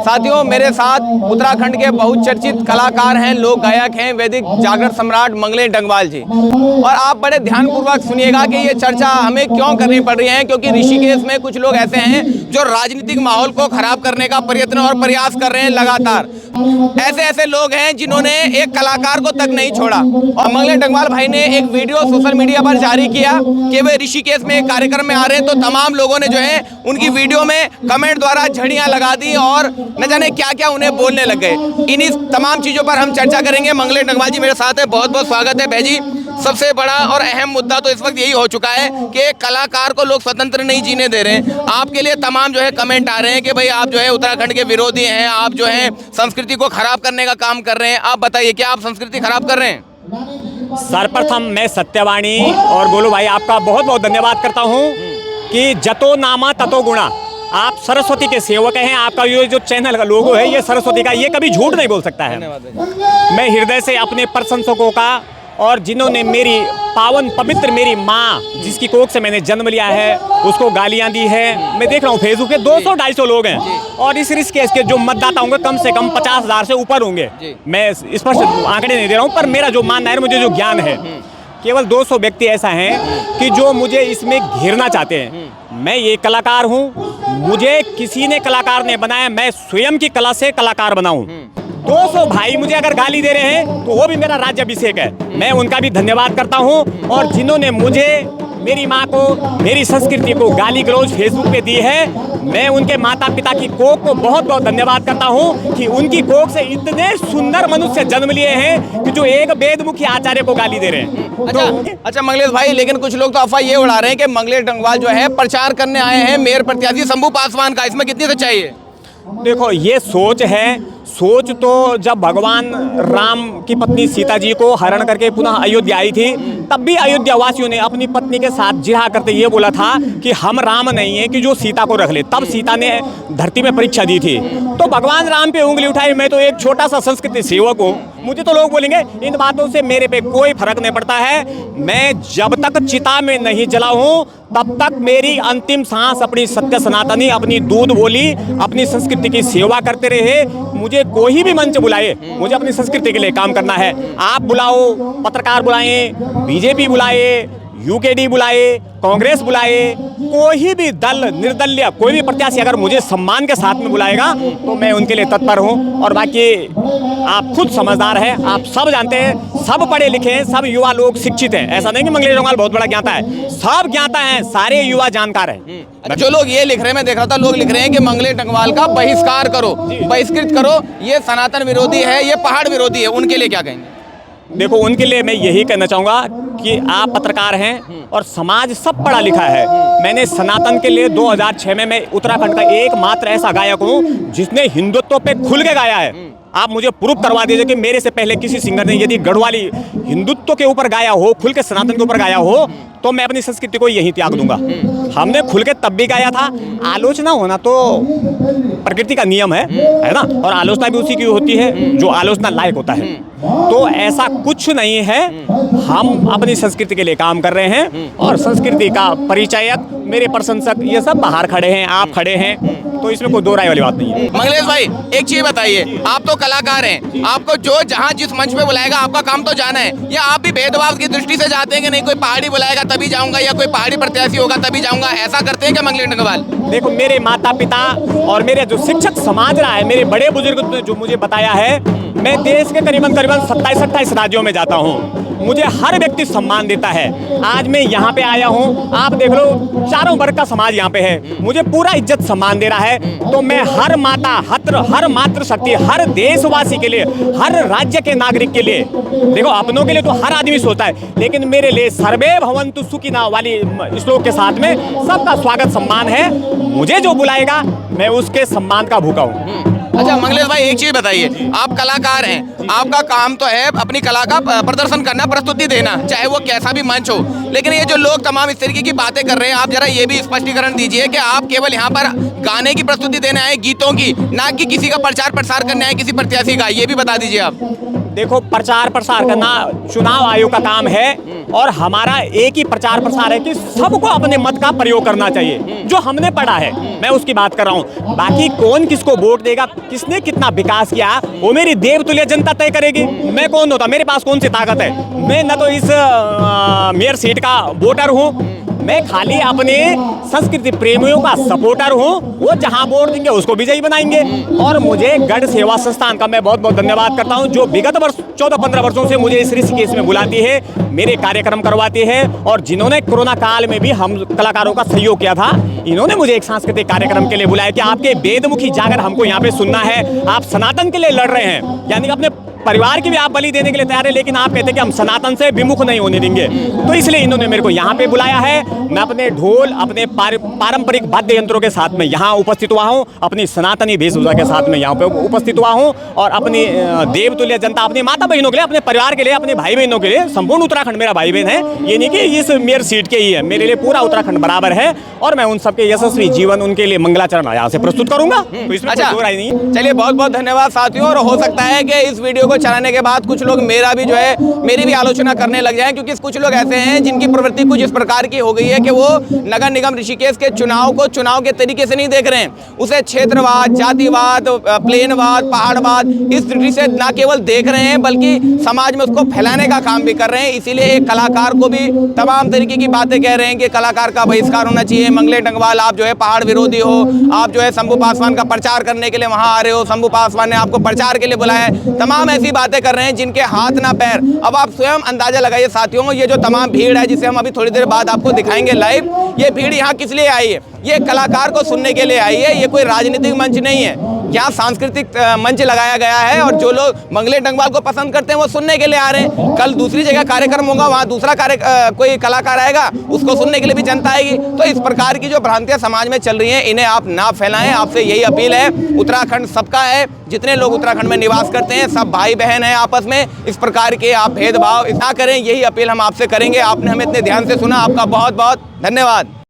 साथियों, मेरे साथ उत्तराखंड के बहुचर्चित कलाकार हैं, लोक गायक हैं, वैदिक जागरण सम्राट मंगलेश डंगवाल जी। और आप बड़े ध्यानपूर्वक सुनिएगा कि ये चर्चा हमें क्यों करनी पड़ रही है, क्योंकि ऋषिकेश में कुछ लोग ऐसे हैं जो राजनीतिक माहौल को खराब करने का प्रयत्न और प्रयास कर रहे हैं लगातार। ऐसे ऐसे लोग हैं जिन्होंने एक कलाकार को तक नहीं छोड़ा। और मंगलेश डंगवाल भाई ने एक वीडियो सोशल मीडिया पर जारी किया कि वे ऋषिकेश में एक कार्यक्रम में आ रहे हैं, तो तमाम लोगों ने जो है उनकी वीडियो में कमेंट द्वारा झड़ियां लगा दी और न जाने क्या क्या उन्हें बोलने लग गए। इन्हीं तमाम चीजों पर हम चर्चा करेंगे। मंगलेश डंगवाल जी मेरे साथ है, बहुत बहुत स्वागत है भाई जी। सबसे बड़ा और अहम मुद्दा तो इस वक्त यही हो चुका है कि एक कलाकार को लोग स्वतंत्र नहीं जीने दे रहे हैं। आपके लिए तमाम जो है कमेंट आ रहे हैं कि भाई आप जो है उत्तराखंड के विरोधी हैं, आप जो है संस्कृति को खराब करने का काम कर रहे हैं। आप बताइए, क्या आप संस्कृति खराब कर रहे हैं? सर्वप्रथम मैं सत्यवाणी और गोलू भाई आपका बहुत बहुत धन्यवाद करता हूं कि जतो नामा ततो गुणा। आप सरस्वती के सेवक हैं। आपका ये जो चैनल का लोगो है ये सरस्वती का, ये कभी झूठ नहीं बोल सकता है। मैं हृदय से अपने प्रशंसकों का और जिन्होंने मेरी पावन पवित्र मेरी माँ जिसकी कोख से मैंने जन्म लिया है उसको गालियाँ दी है। मैं देख रहा हूँ फेसबुक पे 200-250 लोग हैं और इस ऋषिकेश के जो मतदाता होंगे कम से कम 50,000 से ऊपर होंगे। मैं स्पष्ट आंकड़े नहीं दे रहा हूँ, पर मेरा जो मानना है, मुझे जो ज्ञान है, केवल 200 व्यक्ति ऐसा हैं कि जो मुझे इसमें घेरना चाहते हैं। मैं ये कलाकार हूँ, मुझे किसी ने कलाकार ने बनाया, मैं स्वयं की कला से कलाकार बनाऊँ। 200 भाई मुझे अगर गाली दे रहे हैं तो वो भी मेरा राज्याभिषेक है, मैं उनका भी धन्यवाद करता हूं। और जिन्होंने मुझे, मेरी माँ को, मेरी संस्कृति को गाली गलौज फेसबुक पे दी है, मैं उनके माता पिता की कोख को बहुत बहुत धन्यवाद करता हूं कि उनकी कोख से इतने सुंदर मनुष्य जन्म लिए हैं कि जो एक वेदमुखी आचार्य को गाली दे रहे हैं। अच्छा मंगलेश भाई, लेकिन कुछ लोग तो अफवाह ये उड़ा रहे हैं कि मंगलेश डंगवाल जो है प्रचार करने आए हैं मेयर प्रत्याशी शंभू पासवान का, इसमें कितनी सच्चाई है? देखो, ये सोच है। सोच तो जब भगवान राम की पत्नी सीता जी को हरण करके पुनः अयोध्या आई थी, तब भी अयोध्या वासियों ने अपनी पत्नी के साथ जिहा करते ये बोला था कि हम राम नहीं है कि जो सीता को रख ले। तब सीता ने धरती में परीक्षा दी थी, तो भगवान राम पे उंगली उठाई। मैं तो एक छोटा सा संस्कृति सेवक हूँ, मुझे तो लोग बोलेंगे, इन बातों से मेरे पे कोई फर्क नहीं पड़ता है। मैं जब तक चिता में नहीं जला हूँ तब तक मेरी अंतिम सांस अपनी सत्य सनातनी, अपनी दूध बोली, अपनी संस्कृति की सेवा करते रहे। मुझे कोई भी मंच बुलाए, मुझे अपनी संस्कृति के लिए काम करना है। आप बुलाओ, पत्रकार बुलाएं, बीजेपी बुलाए, यूकेडी बुलाए, कांग्रेस बुलाए, कोई भी दल निर्दलीय कोई भी प्रत्याशी अगर मुझे सम्मान के साथ में बुलाएगा तो मैं उनके लिए तत्पर हूं। और बाकी आप खुद समझदार हैं, आप सब जानते हैं, सब पढ़े लिखे हैं, सब युवा लोग शिक्षित हैं। ऐसा नहीं कि मंगलेश डंगवाल बहुत बड़ा ज्ञाता है, सब ज्ञाता हैं, सारे युवा जानकार हैं। जो लोग ये लिख रहे हैं, मैं देख रहा था, लोग लिख रहे हैं कि मंगलेश डंगवाल का बहिष्कार करो, बहिष्कृत करो, ये सनातन विरोधी है, ये पहाड़ विरोधी है। उनके लिए क्या कहेंगे? देखो, उनके लिए मैं यही कहना चाहूँगा कि आप पत्रकार हैं और समाज सब पढ़ा लिखा है। मैंने सनातन के लिए 2006 में मैं उत्तराखंड का एकमात्र ऐसा गायक हूँ जिसने हिंदुत्व पे खुल के गाया है। आप मुझे प्रूफ करवा दीजिए कि मेरे से पहले किसी सिंगर ने यदि गढ़वाली हिंदुत्व के ऊपर गाया हो, खुल के सनातन के ऊपर गाया हो, तो मैं अपनी संस्कृति को यहीं त्याग दूंगा। हमने खुल के तब भी गाया था। आलोचना होना तो प्रकृति का नियम है ना, और आलोचना भी उसी की होती है जो आलोचना लायक होता है। तो ऐसा कुछ नहीं है, हम अपनी संस्कृति के लिए काम कर रहे हैं और संस्कृति का परिचयक मेरे प्रशंसक ये सब बाहर खड़े हैं, आप खड़े हैं, तो इसमें कोई दो राय वाली बात नहीं है। मंगलेश भाई, एक चीज बताइए, आप तो कलाकार हैं, आपको जो जहाँ जिस मंच पे बुलाएगा आपका काम तो जाना है, या आप भी भेदभाव की दृष्टि से जाते हैं कि नहीं, कोई पहाड़ी बुलाएगा तभी जाऊंगा या कोई पहाड़ी प्रत्याशी होगा तभी जाऊंगा, ऐसा करते हैं क्या मंगलेश डंगवाल? देखो, मेरे माता पिता और मेरे जो शिक्षक समाज रहा है, मेरे बड़े बुजुर्ग ने जो मुझे बताया है, मैं देश के करीबन 27-28 राज्यों में जाता हूँ, मुझे हर व्यक्ति सम्मान देता है। आज मैं यहाँ पे आया हूँ, आप देख लो चारों वर्ग का समाज यहाँ पे है, मुझे पूरा इज्जत सम्मान दे रहा है। तो मैं हर माता, हर मातृशक्ति, हर देशवासी के लिए, हर राज्य के नागरिक के लिए, देखो अपनों के लिए तो हर आदमी सोचता है, लेकिन मेरे लिए सर्वे भवन्तु सुखिनः वाली श्लोक के साथ में सबका स्वागत सम्मान है। मुझे जो बुलाएगा मैं उसके सम्मान का भूखा हूँ। अच्छा मंगलेश भाई, एक चीज बताइए, आप कलाकार हैं, आपका काम तो है अपनी कला का प्रदर्शन करना, प्रस्तुति देना, चाहे वो कैसा भी मंच हो, लेकिन ये जो लोग तमाम इस तरीके की बातें कर रहे हैं, आप जरा ये भी स्पष्टीकरण दीजिए कि आप केवल यहाँ पर गाने की प्रस्तुति देने आए, गीतों की, ना कि किसी का प्रचार प्रसार करने आए, किसी प्रत्याशी का, ये भी बता दीजिए आप। देखो, प्रचार प्रसार करना चुनाव आयोग का काम है और हमारा एक ही प्रचार प्रसार है कि सबको अपने मत का प्रयोग करना चाहिए। जो हमने पढ़ा है मैं उसकी बात कर रहा हूँ। बाकी कौन किसको वोट देगा, किसने कितना विकास किया, वो मेरी देवतुल्य जनता तय करेगी। मैं कौन होता, मेरे पास कौन सी ताकत है? मैं न तो इस मेयर सीट का वोटर हूँ, मैं खाली अपने संस्कृति प्रेमियों का सपोर्टर हूँ। वो जहाँ वोट देंगे उसको विजयी बनाएंगे। और मुझे गढ़ सेवा संस्थान का मैं बहुत बहुत धन्यवाद करता हूँ, जो विगत वर्ष 14-15 वर्षों से मुझे इस ऋषिकेश में बुलाती है, मेरे कार्यक्रम करवाती है। और जिन्होंने कोरोना काल में भी हम कलाकारों का सहयोग किया था, इन्होंने मुझे एक सांस्कृतिक कार्यक्रम के लिए बुलाया कि आपके वेदमुखी जागर हमको यहाँ पे सुनना है। आप सनातन के लिए लड़ रहे हैं, यानी कि अपने परिवार की भी आप बलि देने के लिए तैयार है, लेकिन आप कहते हैं कि हम सनातन से विमुख नहीं होने देंगे। तो इसलिए इन्होंने मेरे को यहाँ पे बुलाया है। मैं अपने ढोल, अपने पारंपरिक वाद्य यंत्रों के साथ में यहाँ उपस्थित हुआ हूँ, अपनी सनातनी वेशभूषा के साथ में यहाँ पे उपस्थित हुआ हूँ। और अपनी देवतुल्य जनता, अपने माता बहनों के लिए, अपने परिवार के लिए, अपने भाई बहनों के लिए, संपूर्ण उत्तराखंड मेरा भाई बहन है। ये नहीं कि इस मेयर सीट के ही है, मेरे लिए पूरा उत्तराखंड बराबर है। और मैं उन सबके यशस्वी जीवन, उनके लिए मंगलाचरण यहाँ से प्रस्तुत करूंगा। तो इसमें कोई दो राय नहीं। चलिए, बहुत बहुत धन्यवाद साथियों। और हो सकता है कि इस वीडियो को चलाने के बाद कुछ लोग मेरी भी आलोचना करने लग जाएं, क्योंकि कुछ लोग ऐसे हैं जिनकी प्रवृत्ति कुछ इस प्रकार की हो गई है कि वो नगर निगम ऋषिकेश के चुनाव को चुनाव के तरीके से नहीं देख रहे हैं। उसे क्षेत्रवाद, जातिवाद, प्लेनवाद, पहाड़वाद इस दृष्टि से न केवल देख रहे हैं, बल्कि समाज में उसको फैलाने का काम भी कर रहे हैं। इसीलिए एक कलाकार को भी तमाम तरीके की बातें कह रहे हैं कि कलाकार का बहिष्कार होना चाहिए। मंगले डंगवाल, आप जो है पहाड़ विरोधी हो, आप जो है शंभू पासवान का प्रचार करने के लिए वहां आ रहे हो, शंभू पासवान ने आपको प्रचार के लिए बुलाया है। तमाम ऐसी बातें कर रहे हैं जिनके हाथ ना पैर। अब आप स्वयं अंदाजा लगाइए साथियों, ये जो तमाम भीड़ है जिसे हम अभी थोड़ी देर बाद आपको दिखाएंगे लाइव, ये भीड़ यहाँ किस लिए आई है? ये कलाकार को सुनने के लिए आई है। ये कोई राजनीतिक मंच नहीं है, यहाँ सांस्कृतिक मंच लगाया गया है। और जो लोग मंगले डंगवाल को पसंद करते हैं वो सुनने के लिए आ रहे हैं। कल दूसरी जगह कार्यक्रम होगा, वहाँ दूसरा कोई कलाकार आएगा, उसको सुनने के लिए भी जनता आएगी। तो इस प्रकार की जो भ्रांतियां समाज में चल रही हैं, इन्हें आप ना फैलाएं। आपसे यही अपील है। उत्तराखंड सबका है, जितने लोग उत्तराखंड में निवास करते हैं सब भाई बहन हैं आपस में। इस प्रकार के आप भेदभाव ना करें, यही अपील हम आपसे करेंगे। आपने हमें इतने ध्यान से सुना, आपका बहुत बहुत धन्यवाद।